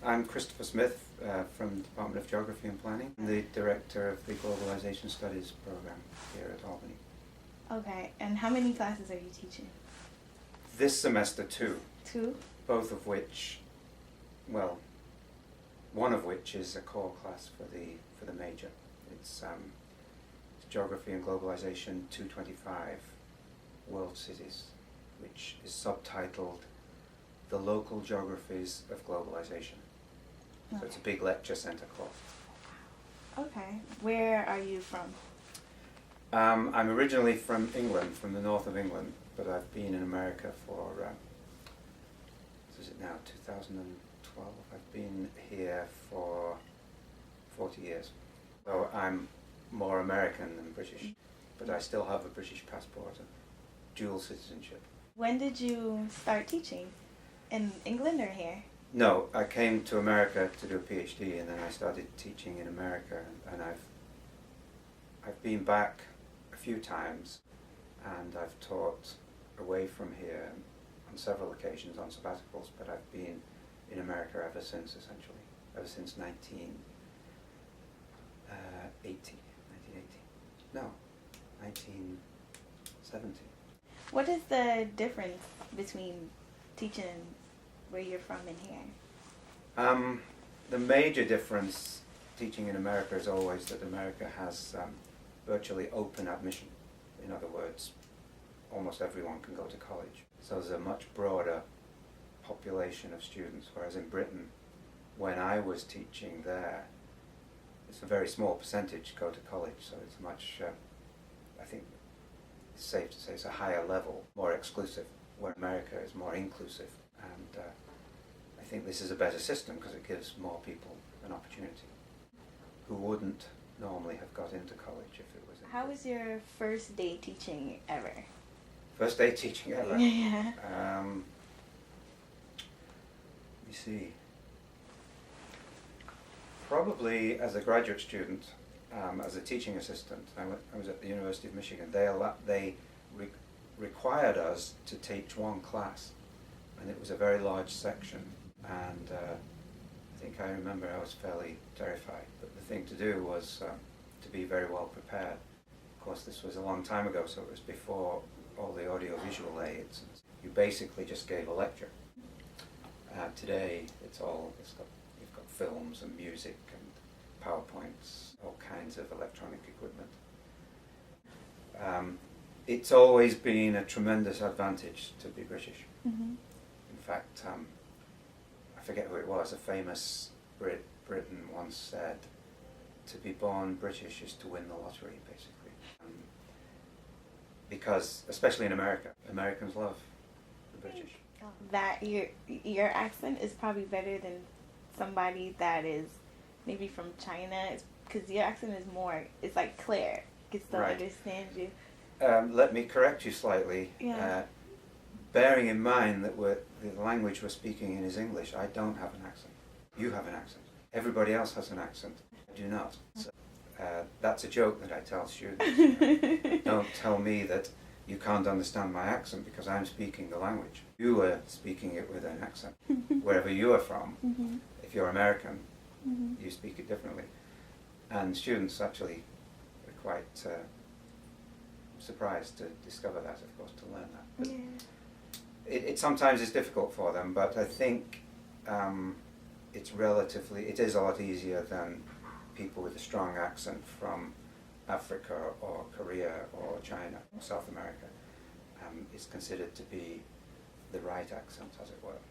I'm Christopher Smith from the Department of Geography and Planning, the director of the Globalization Studies program here at Albany. Okay, and how many classes are you teaching? This semester, two. Two? Both of which, well, one of which is a core class for the major. It's Geography and Globalization 225 World Cities, which is subtitled The Local Geographies of Globalization. Okay. So it's a big lecture center course. Okay. Where are you from? I'm originally from England, from the north of England, but I've been in America for, what is it now, 2012? I've been here for 40 years. So I'm more American than British, but I still have a British passport and dual citizenship. When did you start teaching? In England or here? No, I came to America to do a PhD, and then I started teaching in America, and I've been back a few times, and I've taught away from here on several occasions on sabbaticals, but I've been in America ever since, essentially, ever since 1980. No, 1970. What is the difference between teaching where you're from and here? The major difference teaching in America is always that America has virtually open admission. In other words, almost everyone can go to college. So there's a much broader population of students, whereas in Britain, when I was teaching there, it's a very small percentage go to college, so it's much, I think it's safe to say it's a higher level, more exclusive, where America is more inclusive. And I think this is a better system because it gives more people an opportunity who wouldn't normally have got into college if it was. How was your first day teaching ever? First day teaching ever? Yeah. Let me see. Probably as a graduate student, as a teaching assistant. I was at the University of Michigan. They required us to teach one class, and it was a very large section, and I think I remember I was fairly terrified, but the thing to do was to be very well prepared. Of course, this was a long time ago, so it was before all the audio-visual aids. You basically just gave a lecture. Today, you've got films and music and PowerPoints, all kinds of electronic equipment. It's always been a tremendous advantage to be British. Mm-hmm. In fact, I forget who it was, a famous Briton once said, to be born British is to win the lottery, basically. Because, especially in America, Americans love the British. That your accent is probably better than somebody that is maybe from China, because your accent is more, it's like clear, can still understand you. Let me correct you slightly. Yeah. Bearing in mind that the language we're speaking in is English, I don't have an accent. You have an accent. Everybody else has an accent. I do not. So, that's a joke that I tell students. Don't tell me that you can't understand my accent because I'm speaking the language. You are speaking it with an accent. Wherever you are from, Mm-hmm. if you're American, Mm-hmm. you speak it differently. And students actually are quite surprised to discover that, of course, to learn that. But it sometimes is difficult for them, but I think it is a lot easier than people with a strong accent from Africa or Korea or China or South America. It's considered to be the right accent, as it were.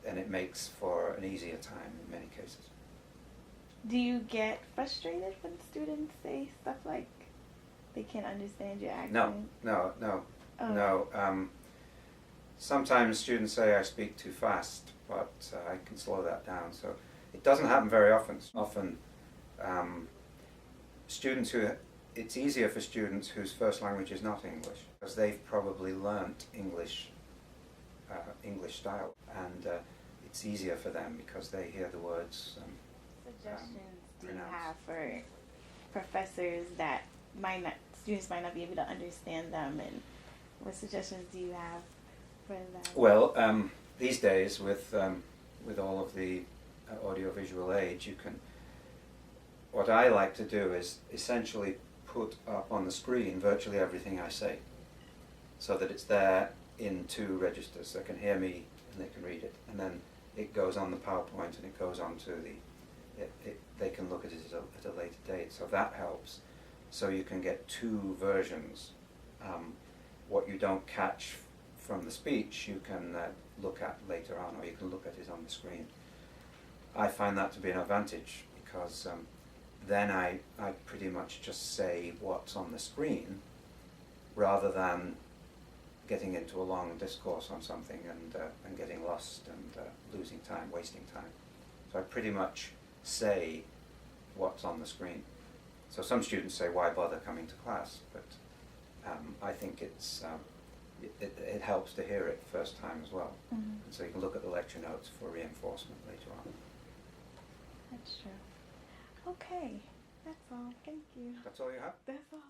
And it makes for an easier time in many cases. Do you get frustrated when students say stuff like they can't understand your accent? No. Oh. No. Sometimes students say I speak too fast, but I can slow that down. So it doesn't happen very often. Often it's easier for students whose first language is not English, because they've probably learnt English style, and it's easier for them because they hear the words. Suggestions do you pronounced. have for professors that students might not be able to understand them, and what suggestions do you have for them? Well, these days with all of the audiovisual age, you can, what I like to do is essentially put up on the screen virtually everything I say, so that it's there in two registers. They can hear me and they can read it, and then it goes on the PowerPoint and it goes on to they can look at it at a later date, so that helps. So you can get two versions. What you don't catch from the speech, you can look at later on, or you can look at it on the screen. I find that to be an advantage, because then I pretty much just say what's on the screen, rather than getting into a long discourse on something and getting lost and losing time, wasting time. So I pretty much say what's on the screen. So some students say, why bother coming to class? But I think it helps to hear it first time as well. Mm-hmm. And so you can look at the lecture notes for reinforcement later on. That's true. Okay, that's all. Thank you. That's all you have? That's all.